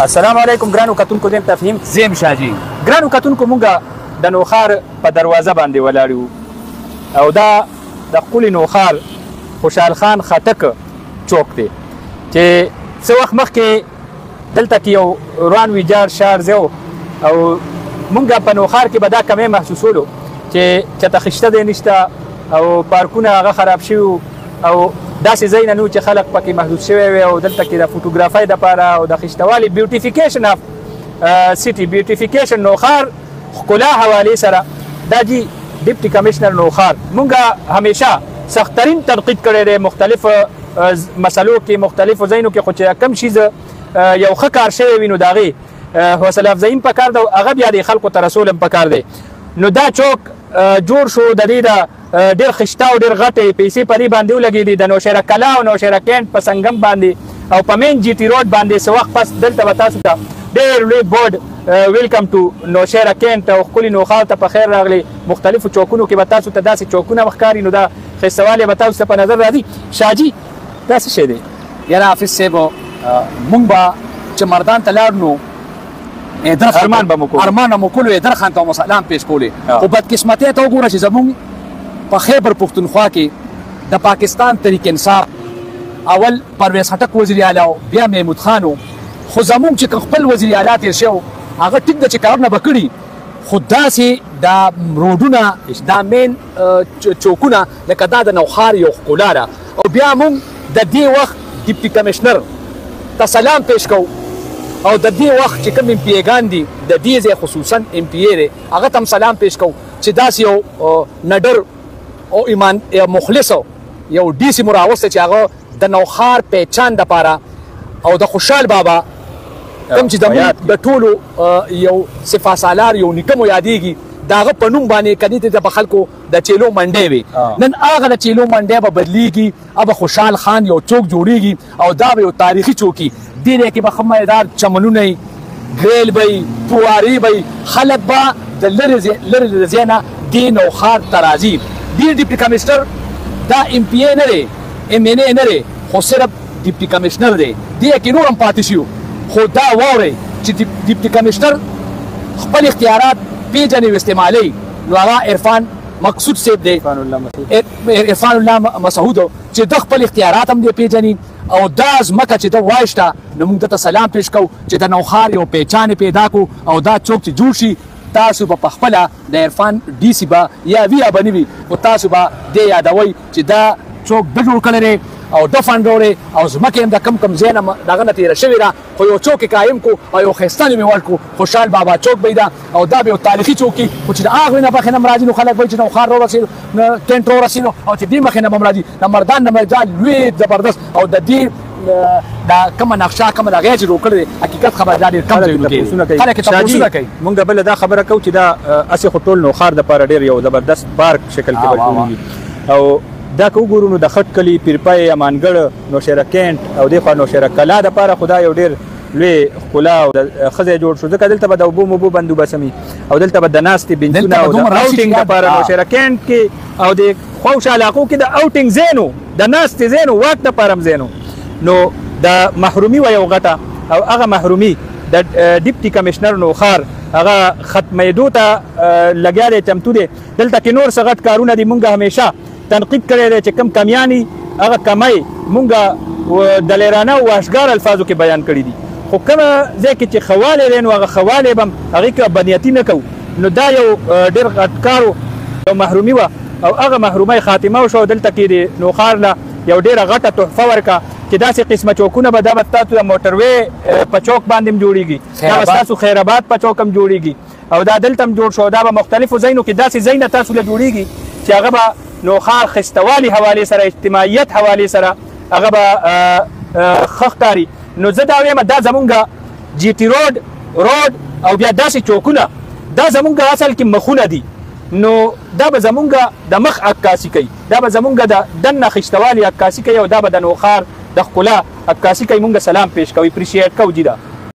السلام علیکم ګرانو کتونکو دیم تفهیم زیم شاجي ګرانو کتونکو مونږه د نوخار په دروازه باندې ولاړ یو او دا د ښکلي نوخار خوشحال خان خټک چوک دی چې څه وخت مخکې دلته کې یو روان ویجاړ ښار دی او مونږ په نوخار کې به دا کمی محسوسولو چې چېرته خشته دی نشته او پارکونه هغه خراب شوي او داسې ځایونه نه و چې خلک پکې محدود شوی وي او دلته کې د فوټوګرافۍ دپاره او د خشتوالي بیوټیفیکیشن اف سیټي بیوټیفیکیشن نوخار ښکلا حوالې سره دا جي ډیپټي کمیشنر نوخار مونږ همیشه سختترین تنقید کړی دی مختلف مسلو کې مختلفو ځایونو کې خو چې کم شي یو ښه کار شوی وي نو د هغې حوصله افزایي هم پکار ده او هغه بیا د خلکو ته رسول هم پکار دی نو دا چوک جوړ شو د دې د ډېر خشته او ډېر غټې پیسې په دې باندې ولګېدې د نوشهره کلا او نوشهره کینټ په سنګم باندې او په مین جي ټي روډ باندې څه وخت پس دلته به تاسو ته ډېر لوی بورډ ویلکم ټو نوشهره کینټ او ښکلي نوخار ته په خیر راغلی مختلفو چوکونو کې به تاسو ته داسې چوکونه ښکاري نو دا ښایستهوالی به تاسو ته په نظر راځي شاجي دا څه شی دی یاره حافظ صاحب مونږ به چې مردان ته لاړ نو ارمان به مو کولو ارمان مو کولو ایدر خان ته مو سلام پیش کولې خو بدقسمتۍ ته وګوره چې زمونږ په خیبر پښتونخوا کې د پاکستان تحریک انصاف اول پرویز خټک وزیر اعلی او بیا محمود خان خو زمونږ چې خپل وزیر اعلی تېر شو هغه ټیک ده چې کارونه به کړي خو داسې دا روډونه دا مین چوکونه لکه دا د نوخار یو ښکلا ده او بیا مونږ د دې وخت ډیپټي کمیشنر ته سلام پیش کوو او د دې وخت چې کوم ایم پی ایګان دي د دې ځای خصوصا ایم پی ای دی هغه ته هم سلام پیش کوو چې داسې یو نډر او ایمان مخلص یو ډي سي مراوسته چې هغه د نوخار پہچان دپاره او د خوشحال بابا کوم چې د ټولو یو صفا سالار یو نیکه مو یادېږي د هغه په نوم باندې کدې ته به خلکو د چیلو منډی وي نن هغه د چیلو منډی به بدلیږي अब خوشحال خان یو چوک جوړیږي او دا به یو تاریخي چوکي دې کې به ښه مایدار چمنونه وي ګریل به وي فوارې به وي خلک به د لرې ځای نه دې نوخار ته راځي دې ډیپټي کمیشنر دا ایم پی ای نه دی ایم این ای نه دی خو صرف ډیپټي کمیشنر دی دې کې نور هم پاتې شي خو دا واورئ چې ډیپټي کمیشنر خپل اختیارات پیژني او استعمالوي نو هغه عرفان مقصود صاحب دی عرفان الله مسعود چې د خپل اختیارات هم دی پیژني او دا ځمکه چې د وایشته نو موږ ته سلام پیش کوو چې د نوخار یو پہچان پیدا کو او دا چوک چې جوړ شي تاسو په خپله د عرفان ډي سي به یا وی به نه وي خو تاسو به دې یادوئ چې دا چوک ده جوړ کړی دی او د فنډ وروړې او ځمکې هم د کم ځای نه دغه نه تېره شوې ده خو یو چوک یې قایم کو او یو ښایسته نوم یې ورکړو خوشحال بابا چوک به ده او دا به یو تاریخي چوک وي خو چې د هغې نه مخکې نه هم راځي نو خلک وایي چې نوخار راورسېدو کینټ راورسېدو او چې دې مخکې نه به هم راځي د مردان نه دا لوی زبردست او د دې دا کومه نقشه کومه دغه چې جوړ کړی دی حقیقت خبر دا ډېر کم ځایونو کې خلک یې تپوسونه کوي مونږ بله دا خبره کوو چې دا هسې خو ټول نوخار دپاره ډېر یو زبردست پارک شکل کې به جوړېږي او دا که وګورو نو د خټ کلي پیرپی امانګړ نوشهره کینټ او دې خوا نوشهره کلا دپاره خو دا یو ډېر لوی ښکلا او ښه ځای جوړ شو ځکه دلته به د اوبو موبو بندوبست هم او دلته به د ناستې بنچونه او د اوټینګ دپاره نوشهره کینټ کې او د خواوشا علاقو کې د اوټینګ ځای نو د ناستې ځای نو واک دپاره هم ځای نو د محرومي وه یو غټه او هغه محرومي د ډیپټي کمیشنر نوخار هغه ختمېدو ته لګیا دی چمتو دی دلته کې نور څه غټ کارونه دي مونږ همیشه تنقید کړی دی چې کم کمیانې هغه کمی مونږ دلیرانه او وحشګار الفاظو کې بیان کړي دي خو کومه ځای کې چې خوالی دی نو هغه خوالی به هم هغې کې بدنیتي نه کوو نو دا یو ډېر غټ کار یو محرومي وه او هغه محرومۍ خاتمه وشوه دلته کې د نوخار له یو ډېره غټه تحفه ورکړه چې داسې قسمه چوکونه به دا به ستاسو د موټروې په چوک باندې هم جوړېږي دا به ستاسو خیرآباد په چوک هم جوړېږي او دا دلته هم جوړ شو دا به مختلفو ځایونو کې داسې ځایونه تاسو له جوړېږي چې هغه به نوخار خستوالي حوالې سره اجتماعیت حوالې سره هغه به ښه ښکاري نو زه دا وایم دا زمونږ جي ټي روډ او بیا داسې چوکونه دا زمونږ اصل کې مخونه دي نو دا به زمونږ د مخ عکاسي کوي دا به زمونږ د دننه خشتوالي عکاسي کوي او دا به د نوخار د ښکلا عکاسي کوي مونږ سلام پیش کوو اپریشیټ کوو جي دا